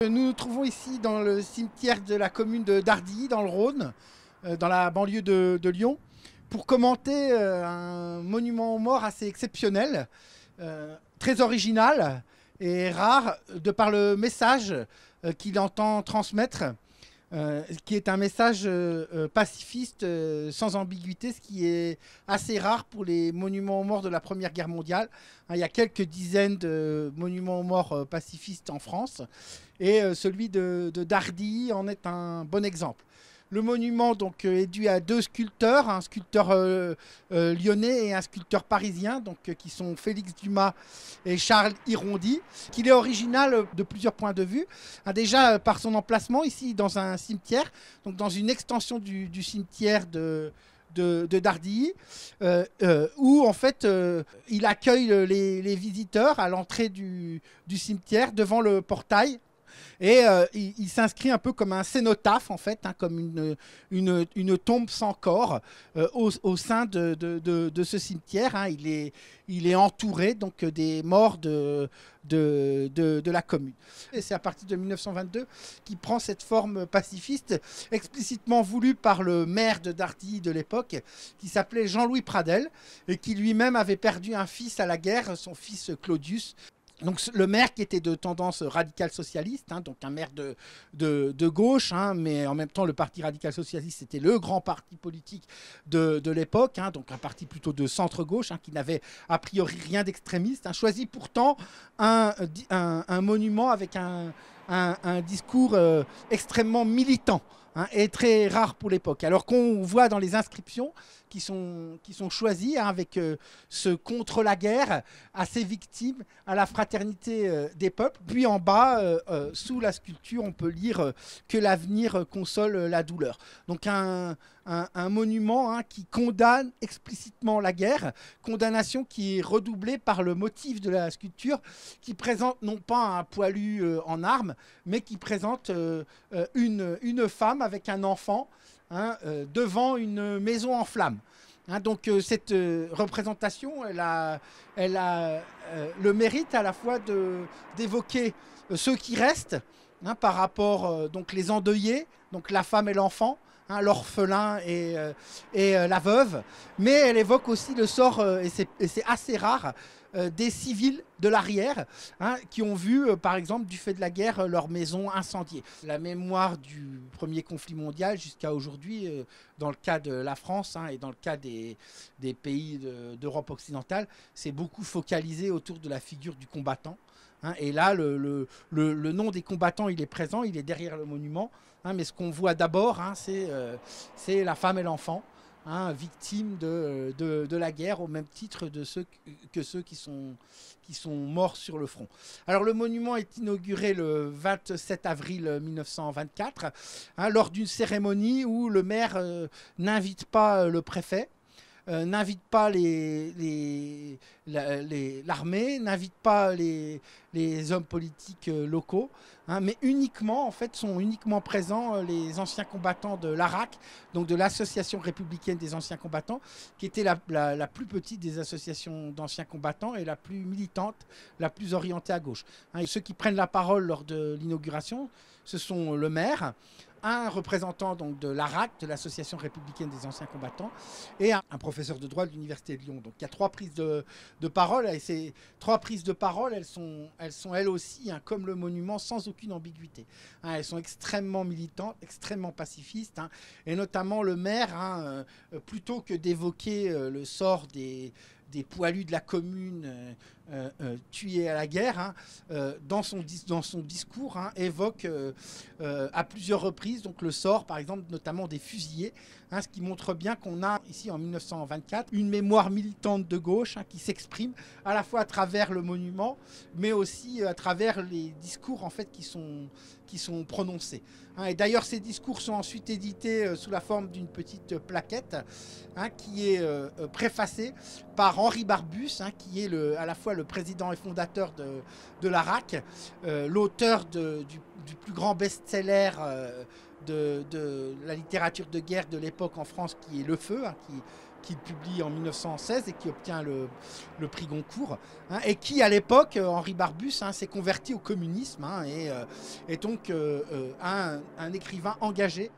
Nous nous trouvons ici dans le cimetière de la commune de Dardilly, dans le Rhône, dans la banlieue de Lyon, pour commenter un monument aux morts assez exceptionnel, très original et rare, de par le message qu'il entend transmettre, qui est un message pacifiste, sans ambiguïté, ce qui est assez rare pour les monuments aux morts de la Première Guerre mondiale. Il y a quelques dizaines de monuments aux morts pacifistes en France, et celui de Dardilly en est un bon exemple. Le monument donc est dû à deux sculpteurs, un sculpteur lyonnais et un sculpteur parisien, donc qui sont Félix Dumas et Charles Hirondi. Qu'il est original de plusieurs points de vue. Déjà par son emplacement ici dans un cimetière, donc dans une extension du cimetière de Dardilly, où en fait il accueille les visiteurs à l'entrée du cimetière devant le portail. Et il s'inscrit un peu comme un cénotaphe, en fait, hein, comme une tombe sans corps au sein de ce cimetière. Hein. Il est entouré donc, des morts de la commune. Et c'est à partir de 1922 qu'il prend cette forme pacifiste, explicitement voulue par le maire de Dardilly de l'époque, qui s'appelait Jean-Louis Pradel, et qui lui-même avait perdu un fils à la guerre, son fils Claudius. Donc le maire qui était de tendance radicale socialiste, hein, donc un maire de gauche, hein, mais en même temps le parti radical socialiste c'était le grand parti politique de l'époque, hein, donc un parti plutôt de centre-gauche, hein, qui n'avait a priori rien d'extrémiste, hein, choisit pourtant un monument avec un discours extrêmement militant, hein, et très rare pour l'époque. Alors qu'on voit dans les inscriptions qui sont choisies, hein, avec ce contre la guerre, à ses victimes, à la fraternité des peuples. Puis en bas, sous la sculpture, on peut lire que l'avenir console la douleur. Donc un monument, hein, qui condamne explicitement la guerre, condamnation qui est redoublée par le motif de la sculpture, qui présente non pas un poilu en armes, mais qui présente une femme avec un enfant, hein, devant une maison en flammes. Hein, donc cette représentation, elle a le mérite à la fois d'évoquer ceux qui restent, hein, par rapport donc les endeuillés, donc la femme et l'enfant, hein, l'orphelin et la veuve, mais elle évoque aussi le sort, et c'est assez rare, des civils de l'arrière, hein, qui ont vu, par exemple, du fait de la guerre, leur maison incendiée. La mémoire du premier conflit mondial jusqu'à aujourd'hui, dans le cas de la France, hein, et dans le cas des pays d'Europe occidentale, c'est beaucoup focalisé autour de la figure du combattant. Hein, et là, le nom des combattants, il est présent, il est derrière le monument. Hein, mais ce qu'on voit d'abord, hein, c'est la femme et l'enfant, hein, victimes de la guerre, au même titre que ceux qui sont morts sur le front. Alors le monument est inauguré le 27 avril 1924, hein, lors d'une cérémonie où le maire n'invite pas le préfet, n'invite pas l'armée, n'invite pas les hommes politiques locaux, hein, mais uniquement, en fait, sont uniquement présents les anciens combattants de l'ARAC, donc de l'Association républicaine des anciens combattants, qui était la plus petite des associations d'anciens combattants et la plus militante, la plus orientée à gauche. Hein, et ceux qui prennent la parole lors de l'inauguration, ce sont le maire, un représentant donc de l'ARAC, de l'Association républicaine des anciens combattants, et un professeur de droit de l'Université de Lyon. Donc il y a trois prises de parole, et ces trois prises de parole, elles sont elles aussi, hein, comme le monument, sans aucune ambiguïté. Hein, elles sont extrêmement militantes, extrêmement pacifistes, hein, et notamment le maire, hein, plutôt que d'évoquer le sort des poilus de la commune tués à la guerre, hein, dans son discours, hein, évoque à plusieurs reprises donc le sort, par exemple, notamment des fusillés, hein, ce qui montre bien qu'on a ici en 1924 une mémoire militante de gauche, hein, qui s'exprime à la fois à travers le monument, mais aussi à travers les discours en fait qui sont prononcés. Hein, et d'ailleurs, ces discours sont ensuite édités sous la forme d'une petite plaquette, hein, qui est préfacée par Henri Barbus, hein, qui est à la fois le président et fondateur de l'ARAC, l'auteur du plus grand best-seller de la littérature de guerre de l'époque en France, qui est Le Feu, hein, qu'il publie en 1916 et qui obtient le prix Goncourt, hein, et qui, à l'époque, Henri Barbus, hein, s'est converti au communisme, hein, et est donc un écrivain engagé.